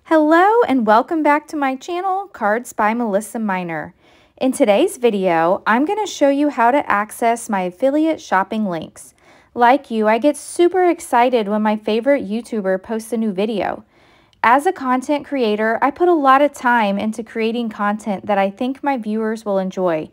Hello and welcome back to my channel, Cards by Melissa Minor. In today's video, I'm going to show you how to access my affiliate shopping links. Like you, I get super excited when my favorite YouTuber posts a new video. As a content creator, I put a lot of time into creating content that I think my viewers will enjoy.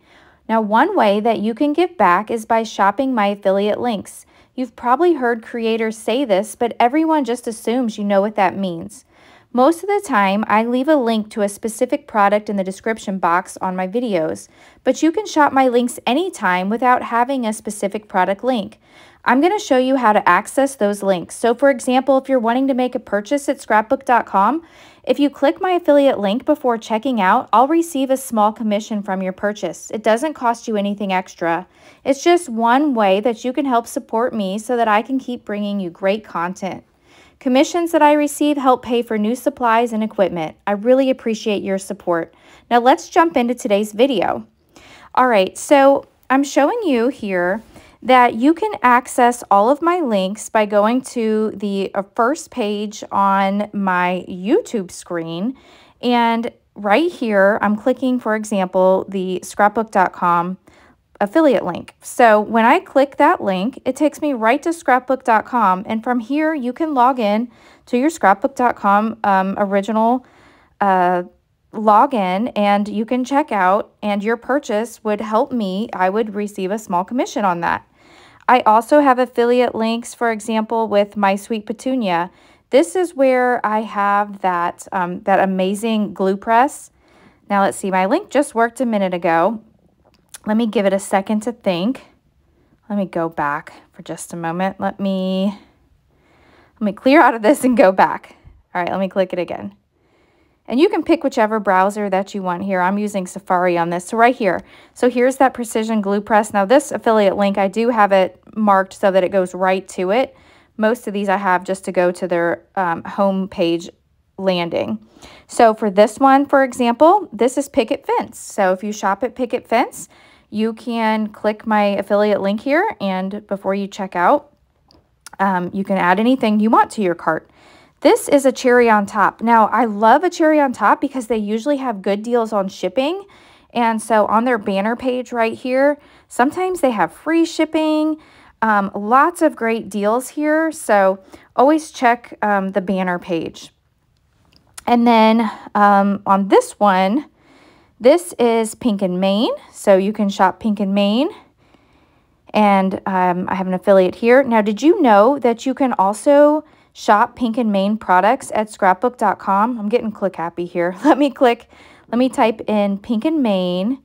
Now, one way that you can give back is by shopping my affiliate links. You've probably heard creators say this, but everyone just assumes you know what that means. Most of the time, I leave a link to a specific product in the description box on my videos, but you can shop my links anytime without having a specific product link. I'm going to show you how to access those links. So for example, if you're wanting to make a purchase at scrapbook.com, if you click my affiliate link before checking out, I'll receive a small commission from your purchase. It doesn't cost you anything extra. It's just one way that you can help support me so that I can keep bringing you great content. Commissions that I receive help pay for new supplies and equipment. I really appreciate your support. Now let's jump into today's video. All right, so I'm showing you here that you can access all of my links by going to the first page on my YouTube screen. And right here, I'm clicking, for example, the scrapbook.com affiliate link. So when I click that link, it takes me right to scrapbook.com, and from here you can log in to your scrapbook.com original login, and you can check out, and your purchase would help me. I would receive a small commission on that. I also have affiliate links, for example, with My Sweet Petunia. This is where I have that that amazing glue press. Now let's see, my link just worked a minute ago. Let me give it a second to think. Let me go back for just a moment. Let me clear out of this and go back. All right, let me click it again. And you can pick whichever browser that you want here. I'm using Safari on this. So right here. So here's that precision glue press. Now this affiliate link, I do have it marked so that it goes right to it. Most of these I have just to go to their home page landing. So for this one, for example, this is Picket Fence. So if you shop at Picket Fence, you can click my affiliate link here, and before you check out, you can add anything you want to your cart. This is a cherry on top. Now, I love a cherry on top because they usually have good deals on shipping. And so on their banner page right here, sometimes they have free shipping, lots of great deals here. So always check the banner page. And then on this one, this is Pink and Main. So you can shop Pink and Main. And I have an affiliate here. Now, did you know that you can also shop Pink and Main products at scrapbook.com? I'm getting click happy here. Let me type in Pink and Main.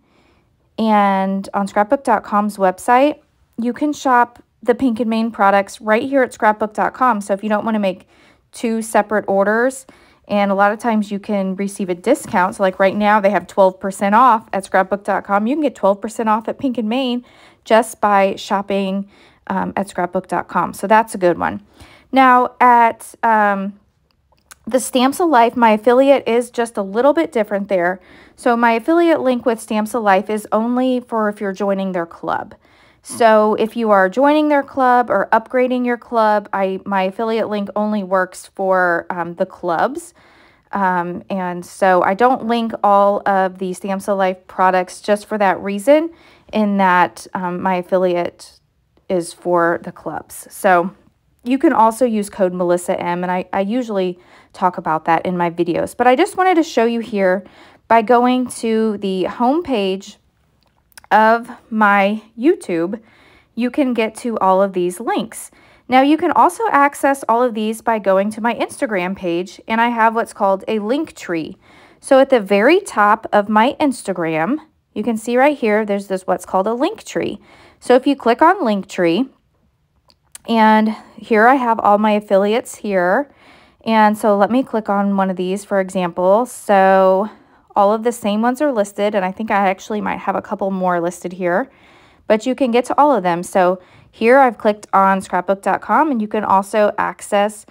And on scrapbook.com's website, you can shop the Pink and Main products right here at scrapbook.com. So if you don't want to make two separate orders, and a lot of times you can receive a discount. So like right now they have 12% off at scrapbook.com. You can get 12% off at Pink and Main just by shopping at scrapbook.com. So that's a good one. Now at the Stamps of Life, my affiliate is just a little bit different there. So my affiliate link with Stamps of Life is only for if you're joining their club. So if you are joining their club or upgrading your club, my affiliate link only works for the clubs. And so I don't link all of the Stamps of Life products just for that reason, in that my affiliate is for the clubs. So you can also use code Melissa M, and I usually talk about that in my videos. But I just wanted to show you here by going to the home page of my YouTube, you can get to all of these links. Now you can also access all of these by going to my Instagram page, and I have what's called a link tree. So at the very top of my Instagram, you can see right here, there's this what's called a link tree. So if you click on link tree, and here I have all my affiliates here. And so let me click on one of these, for example. So all of the same ones are listed, and I think I actually might have a couple more listed here, but you can get to all of them. So here I've clicked on scrapbook.com, and you can also access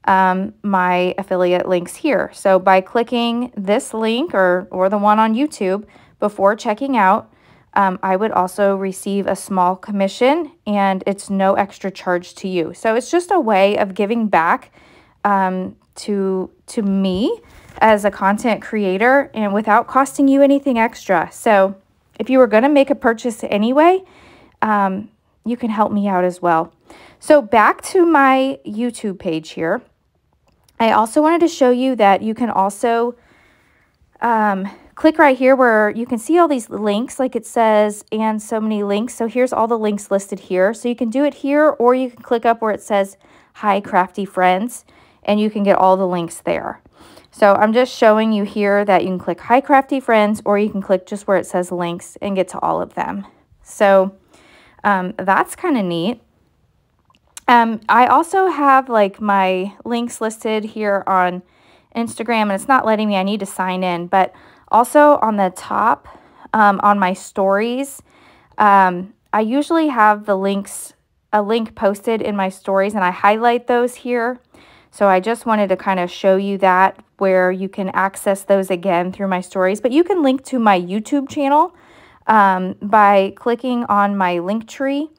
my affiliate links here. So by clicking this link or the one on YouTube before checking out, I would also receive a small commission, and it's no extra charge to you. So it's just a way of giving back to me as a content creator and without costing you anything extra. So if you were going to make a purchase anyway, you can help me out as well. So back to my YouTube page here. I also wanted to show you that you can also click right here where you can see all these links, like it says, and so many links. So here's all the links listed here. So you can do it here, or you can click up where it says, Hi Crafty Friends, and you can get all the links there. So I'm just showing you here that you can click Hi Crafty Friends, or you can click just where it says links and get to all of them. So that's kind of neat. I also have like my links listed here on Instagram, and it's not letting me, I need to sign in, but also on the top, on my stories, I usually have a link posted in my stories, and I highlight those here. So I just wanted to kind of show you that, where you can access those again through my stories, but you can link to my YouTube channel by clicking on my link tree.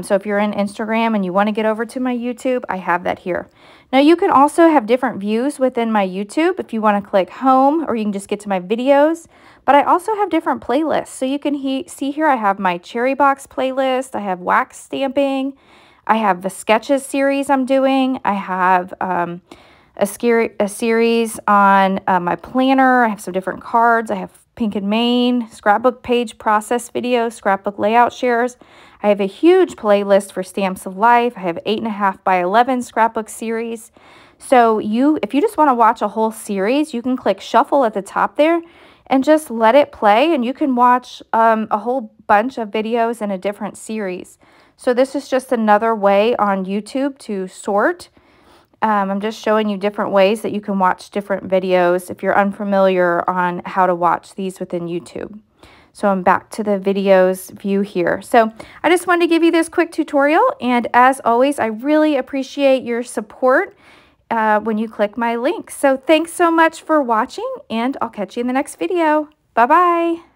So if you're in Instagram and you want to get over to my YouTube, I have that here. Now you can also have different views within my YouTube if you want to click home, or you can just get to my videos. But I also have different playlists. So you can see here I have my cherry box playlist, I have wax stamping, I have the sketches series I'm doing, I have a series on my planner, I have some different cards, I have Pink and Main, scrapbook page process videos, scrapbook layout shares. I have a huge playlist for Stamps of Life. I have 8.5 by 11 scrapbook series. So if you just want to watch a whole series, you can click shuffle at the top there and just let it play, and you can watch a whole bunch of videos in a different series. So this is just another way on YouTube to sort. I'm just showing you different ways that you can watch different videos if you're unfamiliar on how to watch these within YouTube. So I'm back to the videos view here. So I just wanted to give you this quick tutorial, and as always, I really appreciate your support when you click my links. So thanks so much for watching, and I'll catch you in the next video. Bye-bye.